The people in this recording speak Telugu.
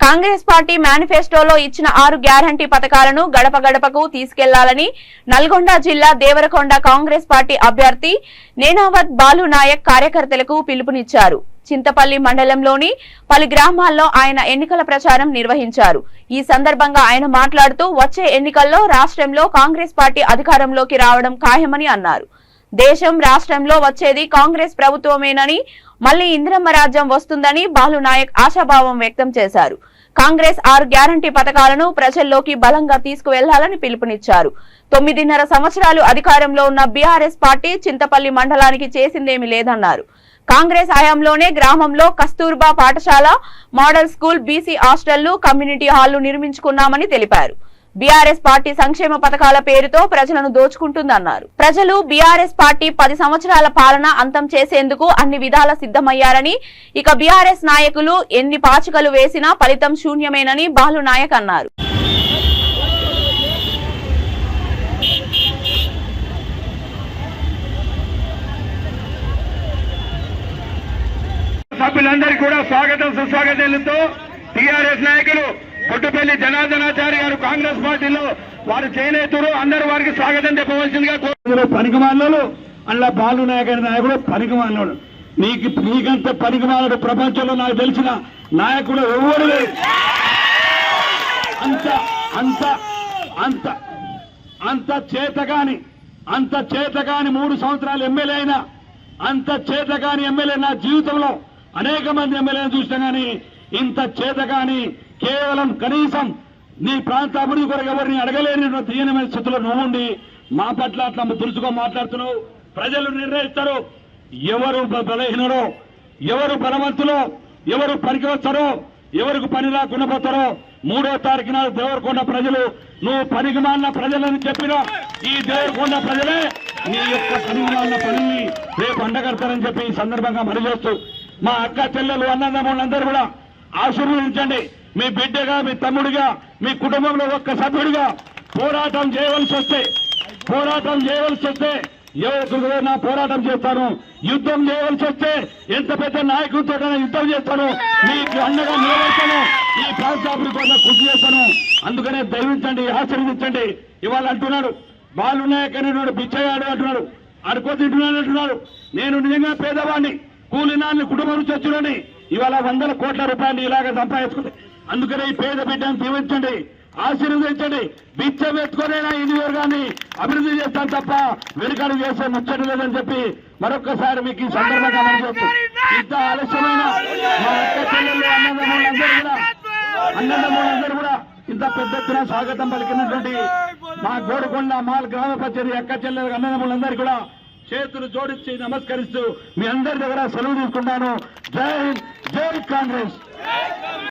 కాంగ్రెస్ పార్టీ మేనిఫెస్టోలో ఇచ్చిన 6 గ్యారంటీ పథకాలను గడప గడపకు తీసుకెళ్లాలని నల్గొండ జిల్లా దేవరకొండ కాంగ్రెస్ పార్టీ అభ్యర్థి నేనావత్ బాలు నాయక్ కార్యకర్తలకు పిలుపునిచ్చారు. చింతపల్లి మండలంలోని పలు గ్రామాల్లో ఆయన ఎన్నికల ప్రచారం నిర్వహించారు. ఈ సందర్భంగా ఆయన మాట్లాడుతూ వచ్చే ఎన్నికల్లో రాష్ట్రంలో కాంగ్రెస్ పార్టీ అధికారంలోకి రావడం ఖాయమని అన్నారు. దేశం రాష్ట్రంలో వచ్చేది కాంగ్రెస్ ప్రభుత్వమేనని, మళ్లీ ఇందిరమ్మ రాజ్యం వస్తుందని బాలు నాయక్ ఆశాభావం వ్యక్తం చేశారు. కాంగ్రెస్ 6 గ్యారంటీ పథకాలను ప్రజల్లోకి బలంగా తీసుకువెళ్లాలని పిలుపునిచ్చారు. 9.5 సంవత్సరాలు అధికారంలో ఉన్న బీఆర్ఎస్ పార్టీ చింతపల్లి మండలానికి చేసిందేమీ లేదన్నారు. కాంగ్రెస్ హయాంలోనే గ్రామంలో కస్తూర్బా పాఠశాల, మోడల్ స్కూల్, బీసీ హాస్టళ్లు, కమ్యూనిటీ హాళ్లు నిర్మించుకున్నామని తెలిపారు. బీఆర్ఎస్ పార్టీ సంక్షేమ పథకాల పేరుతో ప్రజలను దోచుకుంటుందన్నారు. ప్రజలు బీఆర్ఎస్ పార్టీ 10 సంవత్సరాల పాలన అంతం చేసేందుకు అన్ని విధాల సిద్ధమయ్యారని, ఇక బీఆర్ఎస్ నాయకులు ఎన్ని పాచికలు వేసినా ఫలితం శూన్యమేనని బాలు నాయక్ అన్నారు. సభ్యులందరికీ కూడా స్వాగతం సుస్వాగతాలతో టీఆర్ఎస్ నాయకులు కొట్టుపల్లి జనార్దనాచారి గారు కాంగ్రెస్ పార్టీలో వారు చేనేతలు అందరూ వారికి స్వాగతం చెప్పవలసిందిగా పనికిమాలను అలా బాలు నాయక్ అనే నాయకుడు పనికిమాలడు. నీకంత పనికిమాలడు ప్రపంచంలో నాకు తెలిసిన నాయకుడు ఎవరు లేదు. అంత అంత అంత అంత చేతగాని 3 సంవత్సరాలు ఎమ్మెల్యే అయినా అంత చేతగాని ఎమ్మెల్యే నా జీవితంలో అనేక మంది ఎమ్మెల్యేలను చూసినా కానీ ఇంత చేతగాని కేవలం కనీసం నీ ప్రాంత అభివృద్ధి కొరకు ఎవరిని అడగలేని తీయనమైన స్థితిలో నువ్వుండి మా పట్ల అట్లా దురుసుగా మాట్లాడుతున్నావు. ప్రజలు నిర్ణయిస్తారు ఎవరు బలహీనరో, ఎవరు బలవంతులో, ఎవరు పనికి వస్తారో, ఎవరికి పని రాకుండా పోతారో. 3వ తారీఖు నాడు దేవరకొండ ప్రజలు నువ్వు పనికి మాలిన ప్రజలని చెప్పినా ఈ దేవరకొండ ప్రజలే నీ యొక్క పనికి మాలిన పనిని రేపు అండగడతారని చెప్పి ఈ సందర్భంగా మనజేస్తూ మా అక్క చెల్లెలు అన్నదమ్ములందరూ కూడా ఆశీర్వదించండి. మీ బిడ్డగా, మీ తమ్ముడిగా, మీ కుటుంబంలో ఒక్క సభ్యుడిగా పోరాటం చేయవలసి వస్తే ఎవరికి నా పోరాటం చేస్తాను, యుద్ధం చేయవలసి వస్తే ఎంత పెద్ద నాయకుడితో యుద్ధం చేస్తాను, మీకు అండగా నిలబడతాను, ఈ ప్రాంత అభివృద్ధి కోసం కృషి చేస్తాను. అందుకనే దయవించండి, ఆశీర్వదించండి. ఇవాళ అంటున్నాడు బాలు నాయక్ అనేటువంటి బిచ్చగాడు అంటున్నాడు, అడుకో తింటున్నాడు అంటున్నాడు. నేను నిజంగా పేదవాడిని, కూలినాన్ని కుటుంబం నుంచి వచ్చినని ఇవాళ 100 కోట్ల రూపాయలు ఇలాగ సంపాదించుకుంది. అందుకనే ఈ పేద బిడ్డను దీవించండి, ఆశీర్వదించండి. బిచ్చ పెట్టుకునేనా ఈ నియోజకవర్గాన్ని అభివృద్ధి చేస్తాను తప్ప వెనుకడు చేసే ముచ్చట లేదని చెప్పి మరొక్కసారి మీకు ఈ సందర్భంగా మనసు. ఇంత ఆలస్యమైన మా అక్క చెల్లెళ్ళు అన్నదమ్ములందరూ కూడా ఇంత పెద్ద ఎత్తున స్వాగతం పలికినటువంటి మా గోడకొండ మాల్ గ్రామ పంచాయతీ అక్క చెల్లెలు అన్నదమ్ములందరూ కూడా చేతులు జోడించి నమస్కరిస్తూ మీ అందరి దగ్గర సెలవు తీసుకుంటాను. జై హింద్, జై కాంగ్రెస్.